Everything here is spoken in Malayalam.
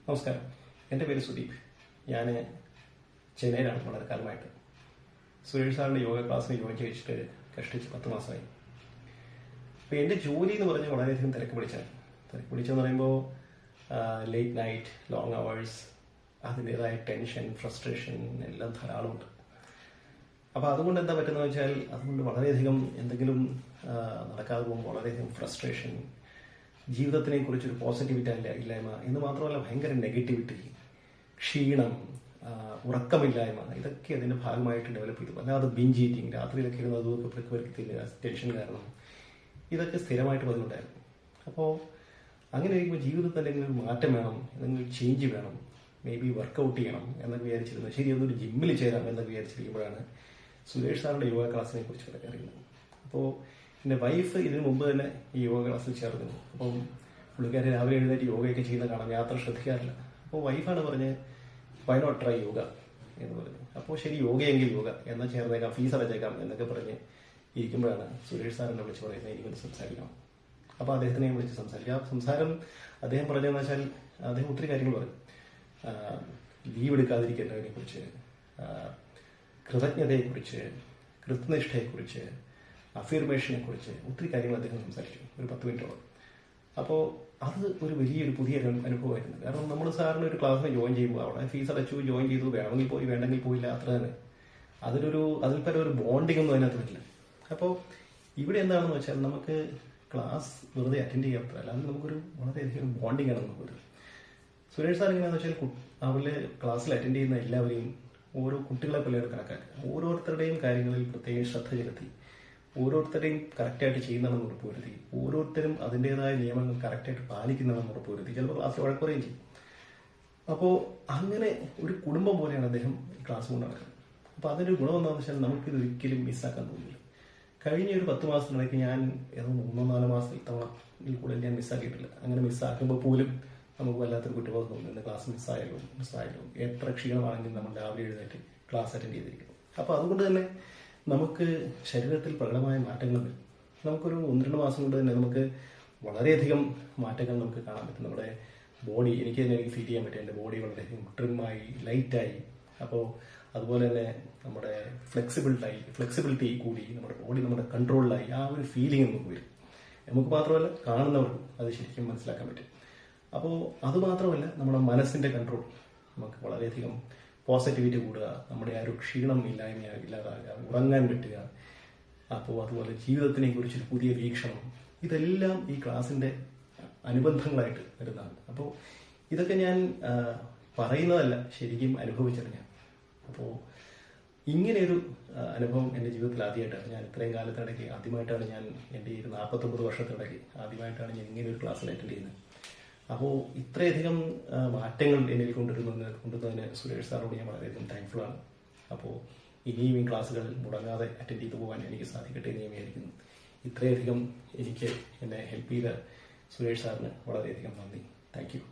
നമസ്കാരം. എൻ്റെ പേര് സുദീപ്. ഞാൻ ചെന്നൈയിലാണ് വളരെ കാലമായിട്ട്. സുരേഷ് സാറിൻ്റെ യോഗ ക്ലാസ്സിന് ജോയിൻ ചെയ്തിട്ട് കഷ്ടിച്ച് 10 മാസമായി. അപ്പോൾ എൻ്റെ ജോലി എന്ന് പറഞ്ഞാൽ വളരെയധികം തിരക്ക് പിടിച്ചെന്ന് പറയുമ്പോൾ ലേറ്റ് നൈറ്റ്, ലോങ് അവേഴ്സ്, അതിൻ്റേതായ ടെൻഷൻ, ഫ്രസ്ട്രേഷൻ എല്ലാം ധാരാളമുണ്ട്. അപ്പോൾ അതുകൊണ്ട് എന്താ പറ്റുന്നത് വെച്ചാൽ, അതുകൊണ്ട് വളരെയധികം എന്തെങ്കിലും നടക്കാതെ പോകുമ്പോൾ വളരെയധികം ഫ്രസ്ട്രേഷൻ, ജീവിതത്തിനെ കുറിച്ചൊരു പോസിറ്റിവിറ്റി ഇല്ലായ്മ എന്ന് മാത്രമല്ല ഭയങ്കര നെഗറ്റിവിറ്റി, ക്ഷീണം, ഉറക്കമില്ലായ്മ, ഇതൊക്കെ അതിൻ്റെ ഭാഗമായിട്ട് ഡെവലപ്പ് ചെയ്തു. അല്ലാതെ ബിഞ്ച് ഈറ്റിംഗ്, രാത്രിയിലൊക്കെ ഇരുന്ന് അതൊക്കെ വരുത്തില്ല, ടെൻഷൻ കാരണം ഇതൊക്കെ സ്ഥിരമായിട്ട് വന്നിട്ടുണ്ടായിരുന്നു. അപ്പോൾ അങ്ങനെ ഇരിക്കുമ്പോൾ ജീവിതത്തിൽ എന്തെങ്കിലും ഒരു മാറ്റം വേണം, എന്തെങ്കിലും ചേഞ്ച് വേണം, മേ ബി വർക്കൗട്ട് ചെയ്യണം എന്നൊക്കെ വിചാരിച്ചിരുന്നത്. ശരി, അതൊരു ജിമ്മിൽ ചേരാം എന്നൊക്കെ വിചാരിച്ചിരിക്കുമ്പോഴാണ് സുരേഷ് സാറിൻ്റെ യോഗ ക്ലാസ്സിനെ കുറിച്ച് അറിയുന്നത്. അപ്പോൾ എൻ്റെ വൈഫ് ഇതിനു മുമ്പ് തന്നെ ഈ യോഗ ക്ലാസ്സിൽ ചേർന്നു. അപ്പം പുള്ളിക്കാരെ രാവിലെ എഴുന്നേറ്റ് യോഗയൊക്കെ ചെയ്യുന്ന കാണാം, യാത്ര ശ്രദ്ധിക്കാറില്ല. അപ്പോൾ വൈഫാണ് പറഞ്ഞ് വൈ നോട്ട് ട്രൈ യോഗ എന്ന് പറഞ്ഞു. അപ്പോൾ ശരി, യോഗയെങ്കിൽ യോഗ എന്നാൽ ചേർന്നേക്കാം, ഫീസ് അടച്ചേക്കാം എന്നൊക്കെ പറഞ്ഞ് ഇരിക്കുമ്പോഴാണ് സുരേഷ് സാറിനെ വിളിച്ച് പറയുന്നത് എനിക്കൊന്ന് സംസാരിക്കണം. അപ്പോൾ അദ്ദേഹത്തിനെ വിളിച്ച് സംസാരിക്കാം. ആ സംസാരം അദ്ദേഹം പറഞ്ഞതെന്ന് വെച്ചാൽ, അദ്ദേഹം ഒത്തിരി കാര്യങ്ങൾ പറയും. ലീവ് എടുക്കാതിരിക്കേണ്ടതിനെ കുറിച്ച്, കൃതജ്ഞതയെക്കുറിച്ച്, കൃത്യനിഷ്ഠയെക്കുറിച്ച്, അഫിർമേഷനെ കുറിച്ച് ഒത്തിരി കാര്യങ്ങൾ അദ്ദേഹം സംസാരിച്ചു, ഒരു 10 മിനിറ്റോളം. അപ്പോൾ അത് ഒരു വലിയൊരു പുതിയ അനുഭവമായിരുന്നു. കാരണം നമ്മൾ സാറിന് ഒരു ക്ലാസ്സിന് ജോയിൻ ചെയ്യുമ്പോൾ അവിടെ ഫീസ് അടച്ചു, ജോയിൻ ചെയ്തു, വേണമെങ്കിൽ പോയി, വേണ്ടെങ്കിൽ പോയില്ല, അത്ര തന്നെ. അതിൽ പല ഒരു ബോണ്ടിങ് ഒന്നും അതിനകത്ത് പറ്റില്ല. അപ്പോൾ ഇവിടെ എന്താണെന്ന് വെച്ചാൽ, നമുക്ക് ക്ലാസ് വെറുതെ അറ്റൻഡ് ചെയ്യാത്ത, അല്ലാതെ നമുക്കൊരു വളരെയധികം ബോണ്ടിങ് ആണ് നമുക്കൊരു. സുരേഷ് സാർ എങ്ങനെയാണെന്ന് വെച്ചാൽ, അവരിൽ ക്ലാസ്സിൽ അറ്റൻഡ് ചെയ്യുന്ന എല്ലാവരെയും ഓരോ കുട്ടികളെ പോലെയാണ് കണക്കാക്കുക. ഓരോരുത്തരുടെയും കാര്യങ്ങളിൽ പ്രത്യേകം ശ്രദ്ധ ചെലുത്തി, ഓരോരുത്തരെയും കറക്റ്റായിട്ട് ചെയ്യുന്നതെന്ന് ഉറപ്പുവരുത്തി, ഓരോരുത്തരും അതിൻ്റെതായ നിയമങ്ങൾ കറക്റ്റായിട്ട് പാലിക്കുന്നതെന്ന് ഉറപ്പുവരുത്തി. ചിലപ്പോൾ ക്ലാസ്സിൽ വഴക്കുറയും ചെയ്യും. അപ്പോൾ അങ്ങനെ ഒരു കുടുംബം പോലെയാണ് അദ്ദേഹം ക്ലാസ് കൊണ്ട് നടക്കുന്നത്. അപ്പോൾ അതിൻ്റെ ഗുണം എന്താണെന്ന് വെച്ചാൽ, നമുക്കിത് ഒരിക്കലും മിസ്സാക്കാൻ തോന്നില്ല. കഴിഞ്ഞ ഒരു 10 മാസത്തിനിടയ്ക്ക് ഞാൻ ഏതോ 3-4 മാസത്തിൽ തവണയിൽ കൂടുതൽ ഞാൻ മിസ്സാക്കിയിട്ടില്ല. അങ്ങനെ മിസ്സാക്കുമ്പോൾ പോലും നമുക്ക് വല്ലാത്തൊരു കുറ്റബോധം തോന്നുന്നു, ക്ലാസ് മിസ്സായാലും എത്ര ക്ഷീണമാണെങ്കിലും നമ്മൾ രാവിലെ എഴുന്നേറ്റ് ക്ലാസ് അറ്റൻഡ് ചെയ്തിരിക്കുന്നു. അപ്പോൾ അതുകൊണ്ട് തന്നെ നമുക്ക് ശരീരത്തിൽ പ്രകടമായ മാറ്റങ്ങൾ വരും. നമുക്കൊരു 1-2 മാസം കൊണ്ട് തന്നെ നമുക്ക് വളരെയധികം മാറ്റങ്ങൾ നമുക്ക് കാണാൻ പറ്റും. നമ്മുടെ ബോഡി, എനിക്ക് ഫീൽ ചെയ്യാൻ പറ്റും. എൻ്റെ ബോഡി വളരെയധികം ട്രിമ്മായി, ലൈറ്റായി. അപ്പോൾ അതുപോലെ തന്നെ നമ്മുടെ ഫ്ലെക്സിബിലിറ്റി കൂടി, നമ്മുടെ ബോഡി നമ്മുടെ കൺട്രോളിലായി. ആ ഒരു ഫീലിംഗ് നമുക്ക് വരും. നമുക്ക് മാത്രമല്ല, കാണുന്നവർക്കും അത് ശരിക്കും മനസ്സിലാക്കാൻ പറ്റും. അപ്പോൾ അതുമാത്രമല്ല, നമ്മുടെ മനസ്സിൻ്റെ കൺട്രോൾ നമുക്ക് വളരെയധികം പോസിറ്റിവിറ്റി കൂടുക, നമ്മുടെ ആ ഒരു ക്ഷീണം ഇല്ലാതാകുക, ഉറങ്ങാൻ പറ്റുക. അപ്പോൾ അതുപോലെ ജീവിതത്തിനെ കുറിച്ചൊരു പുതിയ വീക്ഷണം, ഇതെല്ലാം ഈ ക്ലാസ്സിൻ്റെ അനുബന്ധങ്ങളായിട്ട് വരുന്നതാണ്. അപ്പോൾ ഇതൊക്കെ ഞാൻ പറയുന്നതല്ല, ശരിക്കും അനുഭവിച്ചറിഞ്ഞാൽ. അപ്പോൾ ഇങ്ങനെയൊരു അനുഭവം എൻ്റെ ജീവിതത്തിൽ ആദ്യമായിട്ടാണ്. ഞാൻ ഇത്രയും കാലത്തിനിടയ്ക്ക് ആദ്യമായിട്ടാണ് ഞാൻ എൻ്റെ ഈ 49 വർഷത്തിനിടയ്ക്ക് ആദ്യമായിട്ടാണ് ഞാൻ ഇങ്ങനെ ഒരു ക്ലാസ്സിൽ അറ്റൻഡ് ചെയ്യുന്നത്. അപ്പോൾ ഇത്രയധികം മാറ്റങ്ങൾ എന്നിൽ കൊണ്ടുവന്നതിന് സുരേഷ് സാറിനോട് ഞാൻ വളരെയധികം താങ്ക്ഫുൾ ആണ്. അപ്പോൾ ഇനിയും ഈ ക്ലാസ്സുകൾ മുടങ്ങാതെ അറ്റൻഡ് ചെയ്തു പോകാൻ എനിക്ക് സാധിക്കട്ടെ എന്ന് ഞാൻ വിചാരിക്കുന്നു. ഇത്രയധികം എന്നെ ഹെൽപ്പ് ചെയ്ത സുരേഷ് സാറിന് വളരെയധികം നന്ദി. Thank you.